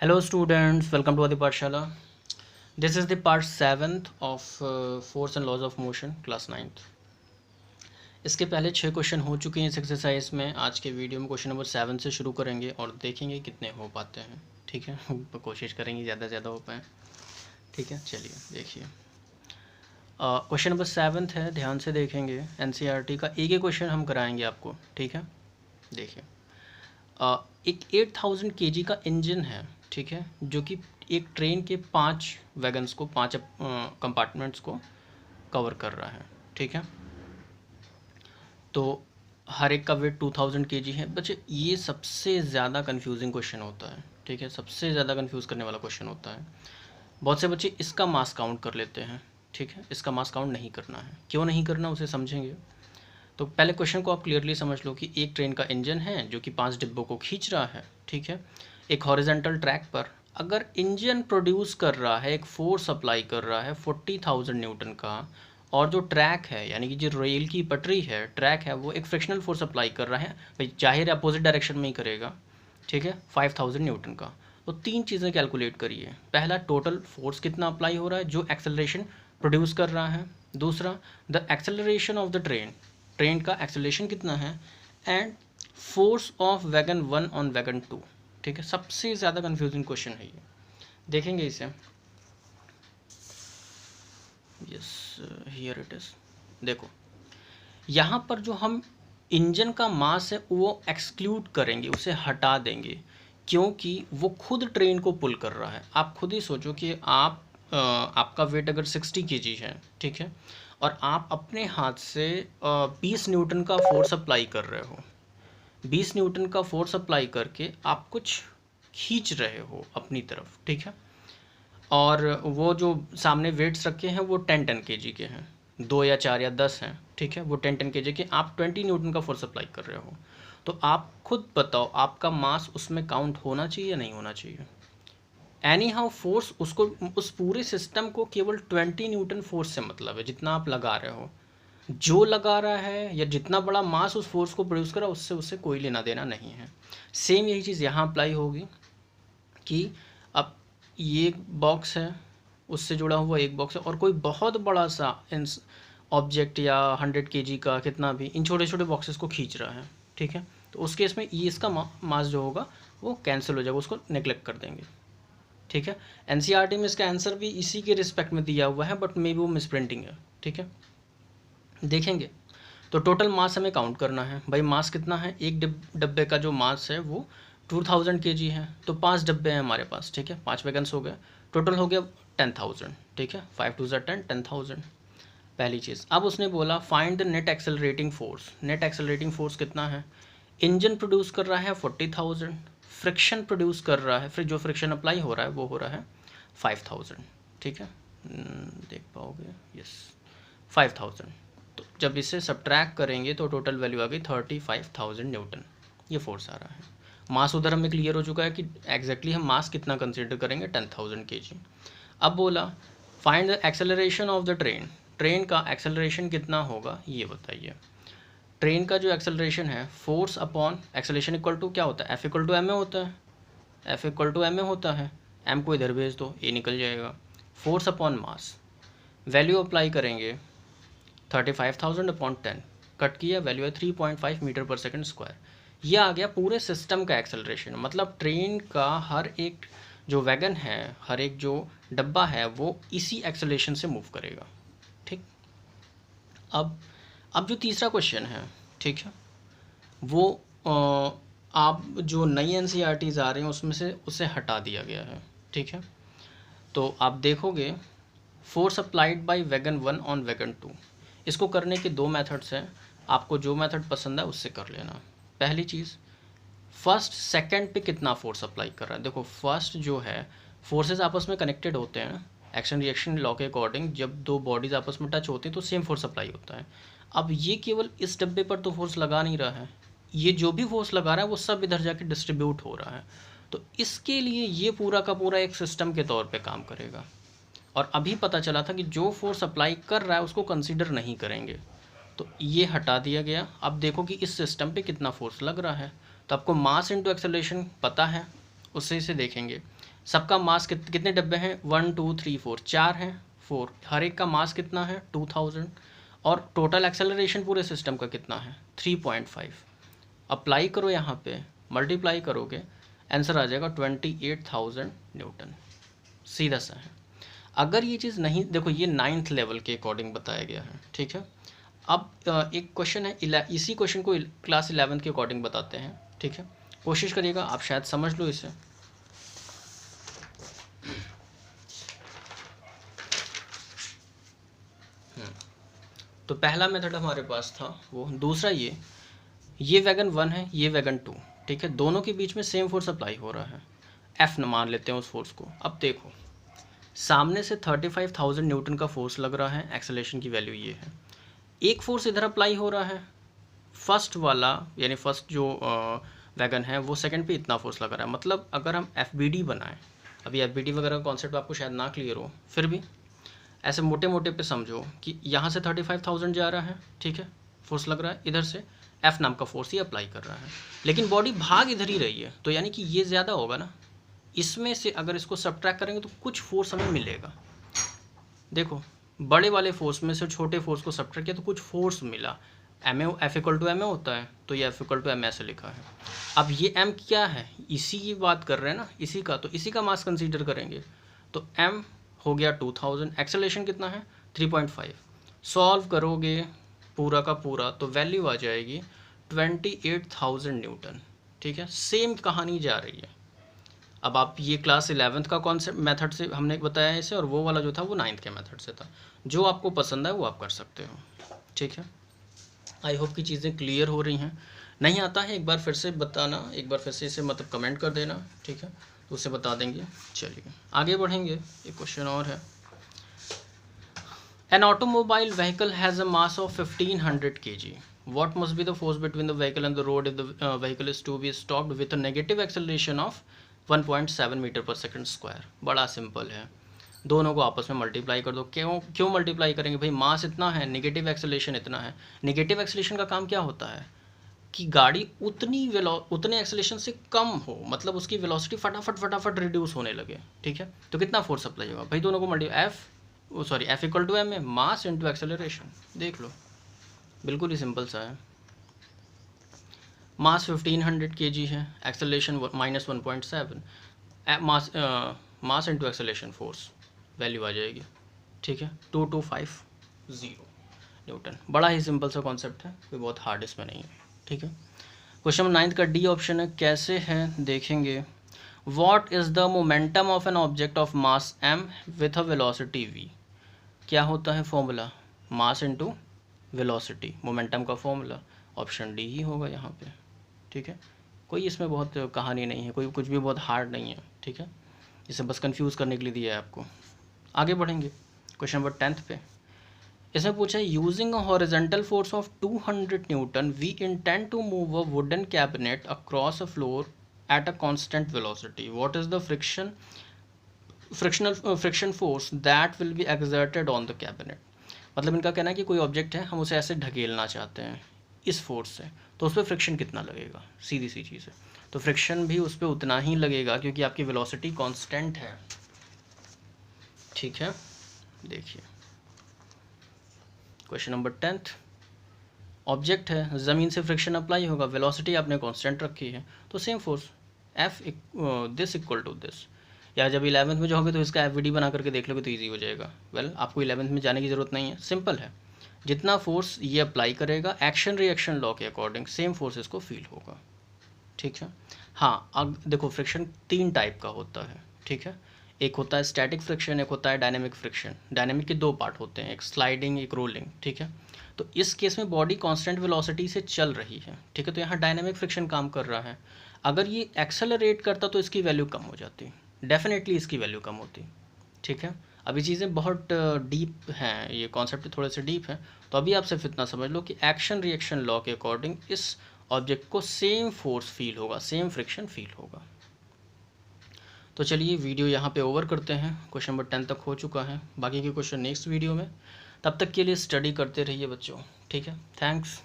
Hello students, welcome to Adi Pathshala. This is the part 7th of Force and Laws of Motion, class 9th. इसके पहले 6 question हो चुके हैं इस exercise में. आज के वीडियो में क्वेश्चन नंबर 7 से शुरू करेंगे और देखेंगे कितने हो पाते हैं. ठीक है, कोशिश करेंगे ज़्यादा से ज़्यादा हो पाए. ठीक है, चलिए देखिए. क्वेश्चन नंबर 7 है, ध्यान से देखेंगे. NCERT का एक क्वेश्चन हम कराएंगे आपको. ठीक है, देखिए. एक 8000 kg का इंजन है, ठीक है, जो कि एक ट्रेन के 5 वैगन्स को 5 कंपार्टमेंट्स को कवर कर रहा है. ठीक है, तो हर एक का वेट 2000 kg है. बच्चे ये सबसे ज़्यादा कंफ्यूजिंग क्वेश्चन होता है. ठीक है, सबसे ज़्यादा कंफ्यूज करने वाला क्वेश्चन होता है. बहुत से बच्चे इसका मास काउंट कर लेते हैं. ठीक है, इसका मास काउंट नहीं करना है. क्यों नहीं करना, उसे समझेंगे. तो पहले क्वेश्चन को आप क्लियरली समझ लो कि एक ट्रेन का इंजन है जो कि 5 डिब्बों को खींच रहा है. ठीक है, एक हॉरिजॉन्टल ट्रैक पर अगर इंजन प्रोड्यूस कर रहा है, एक फोर्स अप्लाई कर रहा है 40,000 न्यूटन का, और जो ट्रैक है यानी कि जो रेल की पटरी है, ट्रैक है, वो एक फ्रिक्शनल फोर्स अप्लाई कर रहा है, भाई जाहिर अपोजिट डायरेक्शन में ही करेगा. ठीक है, 5000 न्यूटन का. तो 3 चीज़ें कैलकुलेट करिए. पहला, टोटल फोर्स कितना अप्लाई हो रहा है जो एक्सेलरेशन प्रोड्यूस कर रहा है. दूसरा, the acceleration of the train का एक्सेलरेशन कितना है. And force of wagon 1 on wagon 2. ठीक है, सबसे ज़्यादा कंफ्यूजिंग क्वेश्चन है ये. देखेंगे इसे. Yes, here it is. देखो, यहाँ पर जो हम इंजन का मास है वो एक्सक्लूड करेंगे, उसे हटा देंगे, क्योंकि वो खुद ट्रेन को पुल कर रहा है. आप खुद ही सोचो कि आपका वेट अगर 60 kg है, ठीक है, और आप अपने हाथ से 20 न्यूटन का फोर्स अप्लाई कर रहे हो. 20 न्यूटन का फोर्स अप्लाई करके आप कुछ खींच रहे हो अपनी तरफ. ठीक है, और वो जो सामने वेट्स रखे हैं वो 10-10 kg के हैं, 2 या 4 या 10 हैं. ठीक है, वो 10-10 kg के, आप 20 न्यूटन का फोर्स अप्लाई कर रहे हो. तो आप खुद बताओ आपका मास उसमें काउंट होना चाहिए या नहीं होना चाहिए. एनी हाउ फोर्स, उसको उस पूरे सिस्टम को केवल 20 न्यूटन फोर्स से मतलब है, जितना आप लगा रहे हो. जो लगा रहा है या जितना बड़ा मास उस फोर्स को प्रोड्यूस करा, उससे उससे कोई लेना देना नहीं है. सेम यही चीज़ यहाँ अप्लाई होगी कि अब ये बॉक्स है, उससे जुड़ा हुआ एक बॉक्स है, और कोई बहुत बड़ा सा ऑब्जेक्ट या 100 kg का कितना भी इन छोटे छोटे बॉक्सेस को खींच रहा है. ठीक है, तो उस केस में ये इसका मास जो होगा वो कैंसिल हो जाएगा, उसको नेग्लेक्ट कर देंगे. ठीक है, NCERT में इसका आंसर भी इसी के रिस्पेक्ट में दिया हुआ है, बट मे बी वो मिसप्रिंटिंग है. ठीक है, देखेंगे. तो टोटल मास हमें काउंट करना है. भाई मास कितना है, एक डब्बे का जो मास है वो 2000 kg है. तो 5 डब्बे हैं हमारे पास. ठीक है, 5 वैगन्स हो गए, टोटल हो गया 10,000. ठीक है, 5 2 10, 10,000. पहली चीज़. अब उसने बोला find the net accelerating force. Net accelerating force कितना है. इंजन प्रोड्यूस कर रहा है 40,000, फ्रिक्शन प्रोड्यूस कर रहा है, फिर जो फ्रिक्शन अप्लाई हो रहा है वो हो रहा है 5,000. ठीक है, देख पाओगे. यस, 5,000. तो जब इसे सब्ट्रैक्ट करेंगे तो टोटल वैल्यू आ गई 35,000 न्यूटन. ये फोर्स आ रहा है. मास उधर हमें क्लियर हो चुका है कि एग्जैक्टली हम मास कितना कंसिडर करेंगे, 10,000 kg. अब बोला find the acceleration of the train. Train का एक्सेलरेशन कितना होगा ये बताइए. ट्रेन का जो एक्सेलरेशन है, force upon acceleration equal to क्या होता है, F equal to m a होता है. F equal to m a होता है. एम को इधर भेज दो, ए निकल जाएगा. Force upon mass, value apply करेंगे 35,000 अपॉन 10, कट किया, वैल्यू है 3.5 मीटर पर सेकंड स्क्वायर. ये आ गया पूरे सिस्टम का एक्सेलरेशन. मतलब ट्रेन का हर एक जो वैगन है, हर एक जो डब्बा है, वो इसी एक्सेलरेशन से मूव करेगा. ठीक, अब जो तीसरा क्वेश्चन है, ठीक है, वो आप जो नई NCERTs आ रहे हैं उसमें से उसे हटा दिया गया है. ठीक है, तो आप देखोगे force applied by wagon 1 on wagon 2. इसको करने के 2 मेथड्स हैं. आपको जो मेथड पसंद है उससे कर लेना. पहली चीज़, फर्स्ट सेकंड पे कितना फोर्स अप्लाई कर रहा है. देखो, फर्स्ट जो है, फोर्सेस आपस में कनेक्टेड होते हैं एक्शन रिएक्शन लॉ के अकॉर्डिंग. जब दो बॉडीज़ आपस में टच होती हैं तो सेम फोर्स अप्लाई होता है. अब ये केवल इस डब्बे पर तो फोर्स लगा नहीं रहा है, ये जो भी फोर्स लगा रहा है वो सब इधर जाके डिस्ट्रीब्यूट हो रहा है. तो इसके लिए ये पूरा का पूरा एक सिस्टम के तौर पे काम करेगा. और अभी पता चला था कि जो फोर्स अप्लाई कर रहा है उसको कंसीडर नहीं करेंगे, तो ये हटा दिया गया. अब देखो कि इस सिस्टम पे कितना फोर्स लग रहा है. तो आपको मास इनटू एक्सेलरेशन पता है, उससे इसे देखेंगे। सबका मास कितने डब्बे हैं, 1 2 3 4, 4 हैं, 4, हर एक का मास कितना है 2000, और टोटल एक्सेलरेशन पूरे सिस्टम का कितना है 3.5। अप्लाई करो यहाँ पे, मल्टीप्लाई करोगे, आंसर आ जाएगा 28,000 न्यूटन, सीधा सा है। अगर ये चीज़ नहीं, देखो ये 9th लेवल के अकॉर्डिंग बताया गया है, ठीक है। अब एक क्वेश्चन है, इसी क्वेश्चन को क्लास 11th के अकॉर्डिंग बताते हैं, ठीक है। कोशिश करिएगा, आप शायद समझ लो इसे। तो पहला मेथड हमारे पास था वो, दूसरा ये वैगन 1 है, ये वैगन 2, ठीक है। दोनों के बीच में सेम फोर्स अप्लाई हो रहा है, एफ मान लेते हैं उस फोर्स को। अब देखो सामने से 35,000 न्यूटन का फोर्स लग रहा है, एक्सेलरेशन की वैल्यू ये है। एक फोर्स इधर अप्लाई हो रहा है, फर्स्ट वाला यानी फर्स्ट जो वैगन है वो सेकंड पे इतना फोर्स लग रहा है। मतलब अगर हम एफ बनाएं, अभी एफ वगैरह का कॉन्सेप्ट आपको शायद ना क्लियर हो, फिर भी ऐसे मोटे मोटे पे समझो कि यहाँ से 35,000 जा रहा है, ठीक है, फोर्स लग रहा है, इधर से एफ नाम का फोर्स ही अप्लाई कर रहा है, लेकिन बॉडी भाग इधर ही रही है, तो यानी कि ये ज़्यादा होगा ना। इसमें से अगर इसको सब्ट्रैक्ट करेंगे तो कुछ फोर्स हमें मिलेगा। देखो बड़े वाले फोर्स में से छोटे फोर्स को सब्ट्रैक्ट किया तो कुछ फोर्स मिला, m F equal to m होता है, तो ये एफ इक्वल टू एम ऐसे लिखा है। अब ये एम क्या है, इसी की बात कर रहे हैं ना, इसी का, तो इसी का मास कंसीडर करेंगे, तो एम हो गया 2000, एक्सेलरेशन कितना है 3.5। सॉल्व करोगे पूरा का पूरा तो वैल्यू आ जाएगी 28,000 न्यूटन, ठीक है। सेम कहानी जा रही है। अब आप ये क्लास 11th का कॉन्सेप्ट मेथड से हमने बताया इसे, और वो वाला जो था वो 9th के मेथड से था। जो आपको पसंद है वो आप कर सकते हो, ठीक है। आई होप कि चीज़ें क्लियर हो रही हैं। नहीं आता है एक बार फिर से बताना, एक बार फिर से इसे मतलब कमेंट कर देना, ठीक है, तो उसे बता देंगे। चलिए आगे बढ़ेंगे, एक क्वेश्चन और है। An automobile vehicle has a mass of 1500 kg. What must be the force between the vehicle and the road if the vehicle is to be stopped with a negative acceleration of 1.7 metre पर second square? बड़ा simple है, दोनों को आपस में multiply कर दो। क्यों मल्टीप्लाई करेंगे भाई, मास इतना है, नेगेटिव एक्सेलरेशन इतना है। नेगेटिव एक्सेलरेशन का काम क्या होता है कि गाड़ी उतने एक्सेलरेशन से कम हो, मतलब उसकी वेलोसिटी फटाफट रिड्यूस होने लगे, ठीक है। तो कितना फोर्स अप्लाई होगा भाई, दोनों को एफ इक्वल टू एम है, मास इंटू एक्सेलरेशन। देख लो बिल्कुल ही सिंपल सा है। मास 1500 kg है, acceleration -1.7, mass into acceleration force, value आ जाएगी, ठीक है, 2250 न्यूटन। बड़ा ही सिंपल सा कॉन्सेप्ट है, कोई बहुत हार्ड इसमें नहीं है, ठीक है। क्वेश्चन नंबर 9 का डी ऑप्शन है, कैसे है देखेंगे। What is the momentum of an object of mass m with a velocity v? क्या होता है formula, mass into velocity, momentum का फॉर्मूला ऑप्शन डी ही होगा यहाँ पे, ठीक है। कोई इसमें बहुत कहानी नहीं है, कोई कुछ भी बहुत हार्ड नहीं है, ठीक है। इसे बस कंफ्यूज करने के लिए दिया है आपको। आगे बढ़ेंगे क्वेश्चन नंबर 10 पे। इसमें पूछा है, using a horizontal force of 200 newton we intend to move a wooden cabinet across a floor at a constant velocity. What is the friction force that will be exerted on the cabinet? मतलब इनका कहना है कि कोई object है, हम उसे ऐसे ढकेलना चाहते हैं इस फोर्स से, तो उस पर फ्रिक्शन कितना लगेगा, सीधी सी चीज़ है। तो फ्रिक्शन भी उस पर उतना ही लगेगा क्योंकि आपकी वेलोसिटी कांस्टेंट है, ठीक है। देखिए क्वेश्चन नंबर 10, ऑब्जेक्ट है, ज़मीन से फ्रिक्शन अप्लाई होगा, वेलोसिटी आपने कांस्टेंट रखी है, तो same force F this equal to this. या जब 11th में जाओगे तो इसका एफ बना करके देख लोगे तो ईजी हो जाएगा। आपको 11th में जाने की ज़रूरत नहीं है, सिंपल है। जितना फोर्स ये अप्लाई करेगा एक्शन रिएक्शन लॉ के अकॉर्डिंग सेम फोर्स इसको फील होगा, ठीक है। हाँ अब देखो फ्रिक्शन 3 टाइप का होता है, ठीक है। एक होता है स्टैटिक फ्रिक्शन, एक होता है डायनेमिक फ्रिक्शन। डायनेमिक के 2 पार्ट होते हैं, एक स्लाइडिंग एक रोलिंग, ठीक है। तो इस केस में बॉडी कांस्टेंट वेलोसिटी से चल रही है, ठीक है, तो यहाँ डायनेमिक फ्रिक्शन काम कर रहा है। अगर ये एक्सेलरेट करता तो इसकी वैल्यू कम हो जाती, डेफिनेटली इसकी वैल्यू कम होती, ठीक है। अभी चीज़ें बहुत डीप हैं, ये कॉन्सेप्ट थोड़े से डीप हैं, तो अभी आप सिर्फ इतना समझ लो कि एक्शन रिएक्शन लॉ के अकॉर्डिंग इस ऑब्जेक्ट को सेम फोर्स फील होगा, सेम फ्रिक्शन फील होगा। तो चलिए वीडियो यहाँ पे ओवर करते हैं, क्वेश्चन नंबर 10 तक हो चुका है, बाकी के क्वेश्चन नेक्स्ट वीडियो में। तब तक के लिए स्टडी करते रहिए बच्चों, ठीक है। थैंक्स।